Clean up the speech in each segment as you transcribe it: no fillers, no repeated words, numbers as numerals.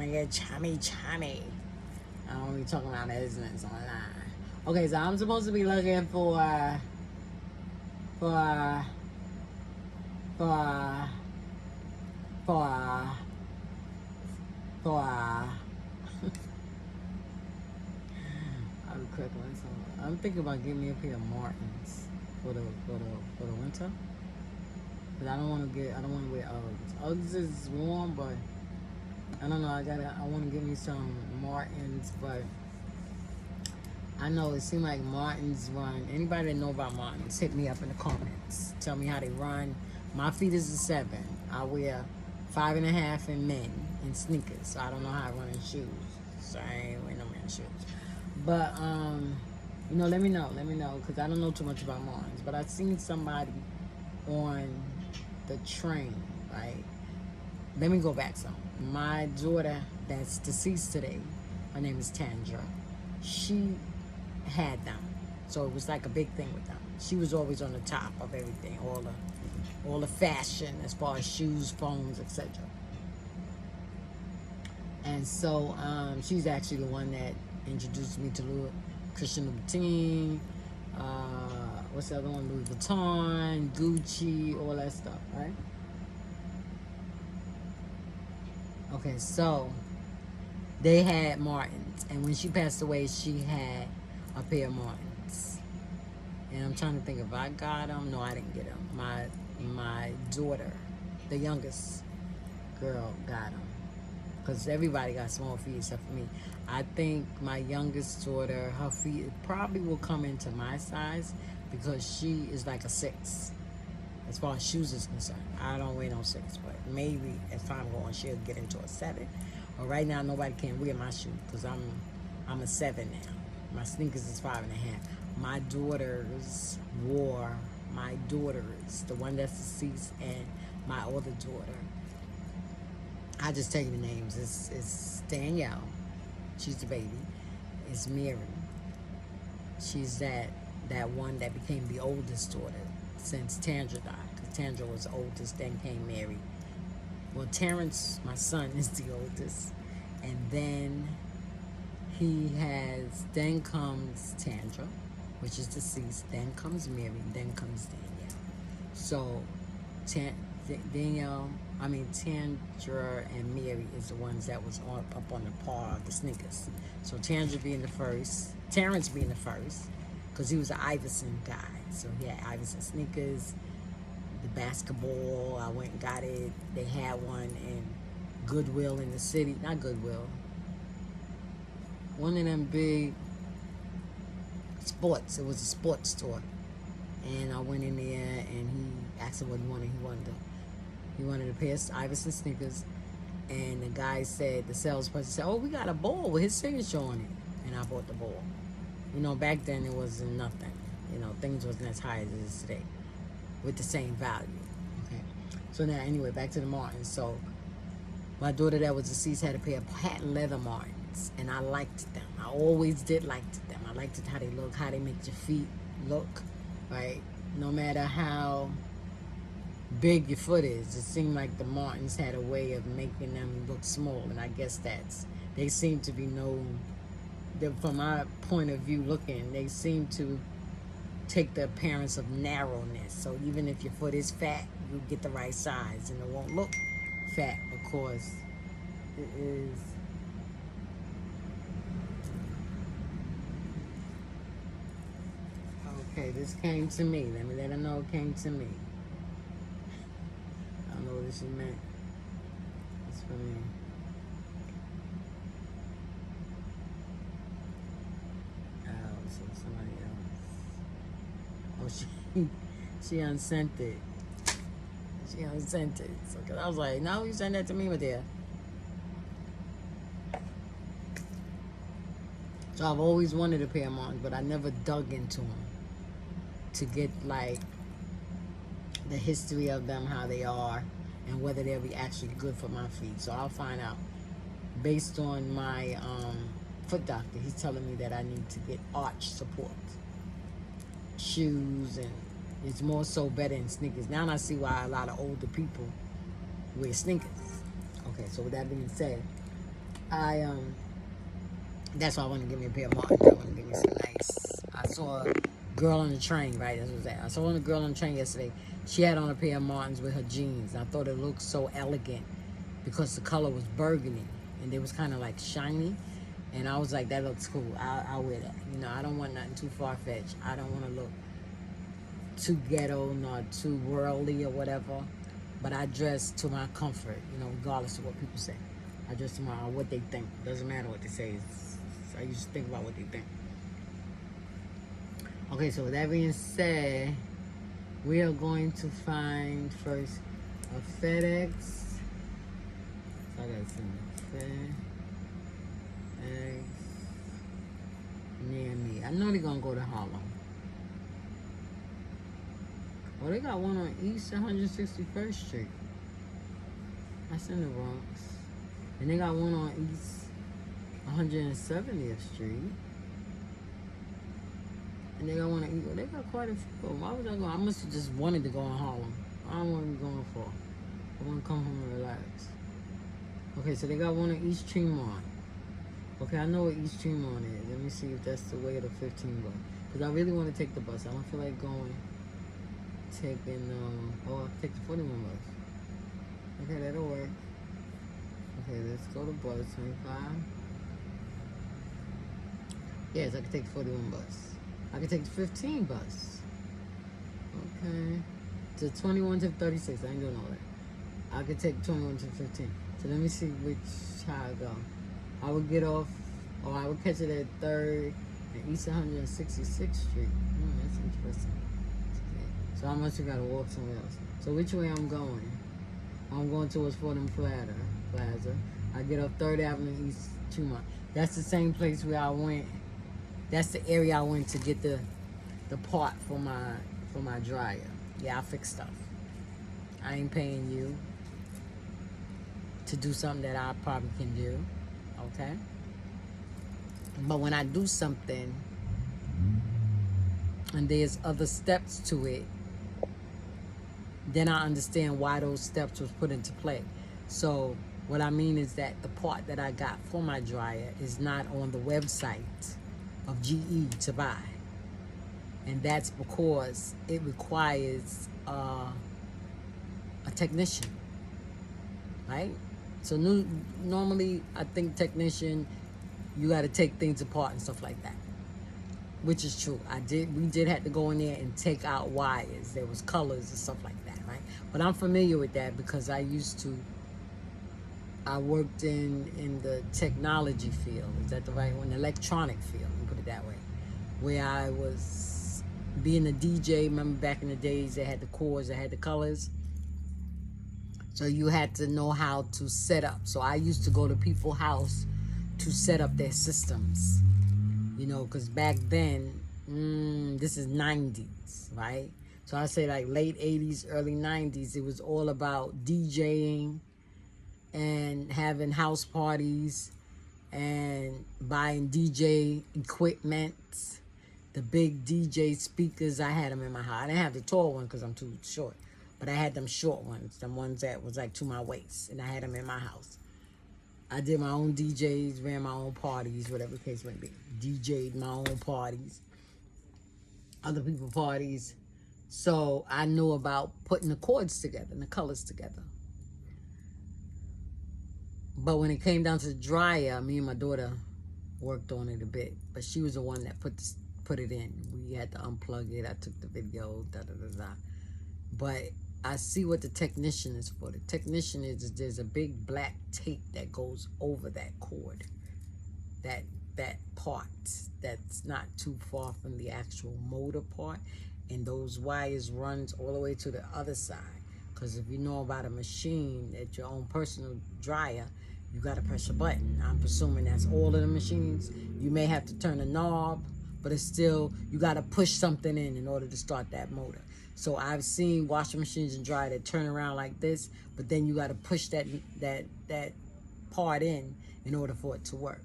to get chummy. I don't be talking about business online. Okay, so I'm supposed to be looking for I'm cracking myself. I'm thinking about getting me a pair of Martins for the winter. Cause I don't want to wear Uggs. Uggs is warm, but I don't know. I want to get me some Martins, but I know it seems like Martins run. Anybody that know about Martins, hit me up in the comments. Tell me how they run. My feet is a 7. I wear 5.5 in men in sneakers, so I don't know how I run in shoes. So I ain't wearing no men's shoes. But let me know, because I don't know too much about Martins. But I seen somebody on the train, right? Let me go back some. My daughter that's deceased today, her name is Tandra. She had them, so it was like a big thing with them. She was always on the top of everything, all the fashion as far as shoes, phones, etc. And so she's actually the one that introduced me to Christian Louboutin, what's the other one? Louis Vuitton, Gucci, all that stuff, right? Okay, so they had Martins, and when she passed away, she had a pair of Martins. And I'm trying to think if I got them. No, I didn't get them. My daughter, the youngest girl, got them. Because everybody got small feet except for me. I think my youngest daughter, her feet probably will come into my size because she is like a 6 as far as shoes is concerned. I don't wear no 6, but maybe as time goes on, she'll get into a 7. But right now, nobody can wear my shoe because I'm a 7 now. My sneakers is 5.5. My daughters wore, the one that's deceased, and my other daughter. I just tell you the names. It's Danielle. She's the baby. It's Mary. She's that one that became the oldest daughter since Tandra died. Because Tandra was the oldest, then came Mary. Well, Terrence, my son, is the oldest. And then then comes Tandra, which is deceased. Then comes Mary. Then comes Danielle. So Tandra and Mary is the ones that was up on the par of the sneakers. So Terrence being the first, because he was an Iverson guy. So he had Iverson sneakers, the basketball, I went and got it. They had one in Goodwill in the city, not Goodwill, one of them big sports, it was a sports store. And I went in there and he asked him what he wanted. He wanted a pair of Iverson sneakers, and the guy said, the salesperson said, "Oh, we got a ball with his signature on it." And I bought the ball. Back then it wasn't nothing. Things wasn't as high as it is today with the same value. Okay. So now, anyway, back to the Martins. So my daughter that was deceased had a pair of patent leather Martins, and I liked them. I always did like them. I liked how they look, how they make your feet look, right? No matter how big your foot is, it seemed like the Martins had a way of making them look small, and I guess they seem to be known, from my point of view looking, they seem to take the appearance of narrowness. So even if your foot is fat, you get the right size, and it won't look fat because it is. Okay, this came to me. Let me let her know it came to me. I don't know what this meant. It's for me. Oh, so somebody else. Oh, she unsent it. She unsent it. So, cause I was like, no, you sent that to me, my dear. So I've always wanted a pair of Martins, but I never dug into them to get like the history of them, how they are, and whether they'll be actually good for my feet. So I'll find out. Based on my foot doctor, he's telling me that I need to get arch support shoes, and it's more so better in sneakers. Now I see why a lot of older people wear sneakers. Okay, so with that being said, I that's why I want to give me a pair of Martins. I want to give me some nice. I saw a girl on the train, right? That's what that. I saw a girl on the train yesterday. She had on a pair of Martins with her jeans. I thought it looked so elegant because the color was burgundy and they was kind of like shiny. And I was like, that looks cool. I'll wear that. You know, I don't want nothing too far-fetched. I don't want to look too ghetto nor too worldly or whatever. But I dress to my comfort, you know, regardless of what people say. I dress to my what they think. Doesn't matter what they say. I used to think about what they think. Okay, so with that being said, we are going to find first a FedEx. So I gotta send FedEx near me. I know they're gonna go to Harlem. Oh, they got one on East 161st Street. That's in the Bronx. And they got one on East 170th Street. And they got one on Eagle. They got quite a few. Why was I going? I must have just wanted to go in Harlem. I don't want to be going far. I want to come home and relax. Okay, so they got one on East Tremont. Okay, I know what East Tremont is. Let me see if that's the way of the 15 bus. Because I really want to take the bus. I don't feel like taking, I'll take the 41 bus. Okay, that'll work. Okay, let's go to bus 25. Yes, I can take the 41 bus. I can take the 15 bus. Okay. To 21 to 36. I ain't doing all that. I could take 21 to 15. So let me see how I go. I would get off, or I would catch it at 3rd and East 166th Street. That's interesting. So I must have got to walk somewhere else. So which way I'm going? I'm going towards Fordham Plaza. I get off 3rd Avenue East Tremont. That's the same place where I went. That's the area I went to get the part for my dryer. Yeah, I fix stuff. I ain't paying you to do something that I probably can do. Okay? But when I do something and there's other steps to it, then I understand why those steps was put into play. So what I mean is that the part that I got for my dryer is not on the website of GE to buy. And that's because it requires a technician, right? So normally I think technician, you got to take things apart and stuff like that, which is true. We did have to go in there and take out wires. There was colors and stuff like that, right? But I'm familiar with that because I worked in the technology field. Is that the right one? The electronic field, let me put it that way. Where I was being a DJ, remember back in the days they had the cords, they had the colors. So you had to know how to set up. So I used to go to people's house to set up their systems. You know, because back then, this is 90s, right? So I say like late 80s, early 90s, it was all about DJing and having house parties and buying DJ equipment, the big DJ speakers. I had them in my house. I didn't have the tall one because I'm too short, but I had them short ones, the ones that was like to my waist, and I had them in my house. I did my own DJs, ran my own parties, whatever the case may be. DJ'd my own parties, other people's parties. So I knew about putting the chords together and the colors together. But when it came down to the dryer, me and my daughter worked on it a bit. But she was the one that put it in. We had to unplug it. I took the video, da-da-da-da. But I see what the technician is for. The technician is there's a big black tape that goes over that cord, that part that's not too far from the actual motor part, and those wires runs all the way to the other side. Because if you know about a machine at your own personal dryer, you got to press a button. I'm presuming that's all of the machines. You may have to turn a knob, but it's still, you got to push something in order to start that motor. So I've seen washing machines and dryer that turn around like this, but then you got to push that part in order for it to work.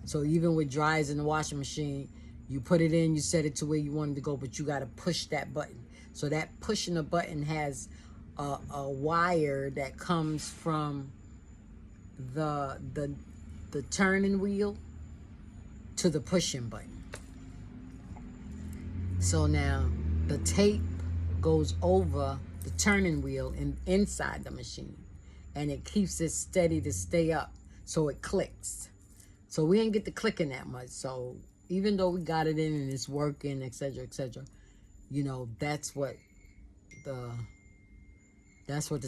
So even with dryers in the washing machine, you put it in, you set it to where you want it to go, but you got to push that button. So that pushing the button has a wire that comes from the the turning wheel to the pushing button. So now the tape goes over the turning wheel and inside the machine, and it keeps it steady to stay up, so it clicks. So we ain't get to clicking that much. So even though we got it in and it's working, etc., you know, that's what the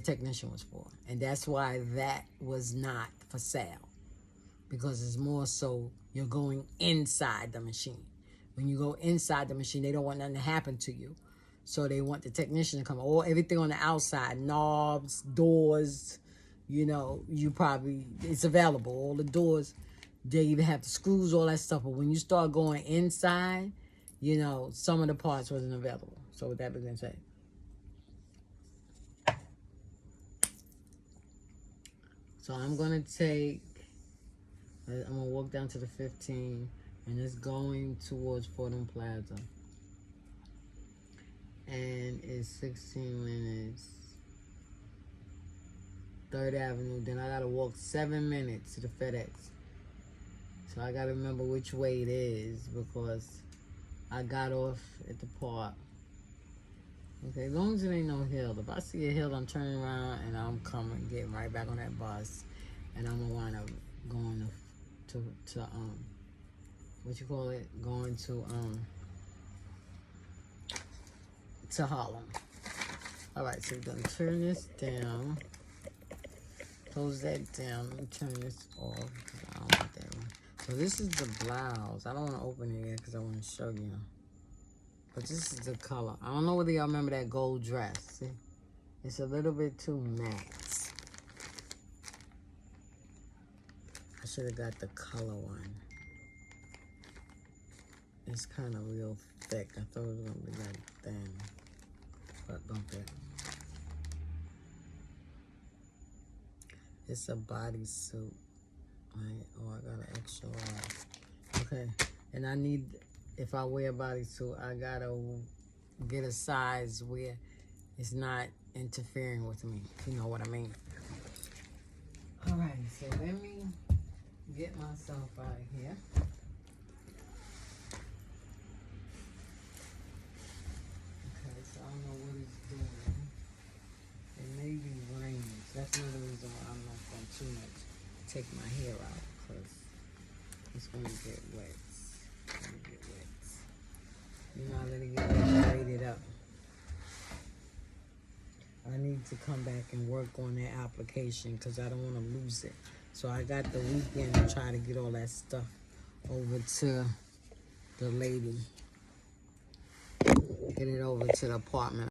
technician was for, and that's why that was not for sale, because it's more so you're going inside the machine. When you go inside the machine, they don't want nothing to happen to you. So they want the technician to come. Or everything on the outside, knobs, doors, you know, it's available. All the doors, they even have the screws, all that stuff. But when you start going inside, you know, some of the parts wasn't available. So with that being said. So I'm going to walk down to the 15. And it's going towards Fordham Plaza. And it's 16 minutes. 3rd Avenue. Then I gotta walk 7 minutes to the FedEx. So I gotta remember which way it is, because I got off at the park. Okay, as long as it ain't no hill. If I see a hill, I'm turning around and I'm getting right back on that bus. And I'm gonna wind up going to going to Harlem. All right, so we're gonna turn this down, close that down. Let me turn this off because I don't want that one. So this is the blouse. I don't want to open it yet because I want to show you. But this is the color. I don't know whether y'all remember that gold dress. See, it's a little bit too matte. I should have got the color one. It's kind of real thick. I thought it was going to be like thin. But don't fit. It's a bodysuit. Right? Oh, I got an extra large. Okay. And I need, if I wear a bodysuit, I got to get a size where it's not interfering with me. If you know what I mean. All right. So let me get myself out of here. I don't know what it's doing. It may be raining. So that's another reason why I'm not going to too much take my hair out, because it's going to get wet. It's going to get wet. You know, I let it get braided up. I need to come back and work on that application because I don't want to lose it. So I got the weekend to try to get all that stuff over to the lady. Get it over to the apartment.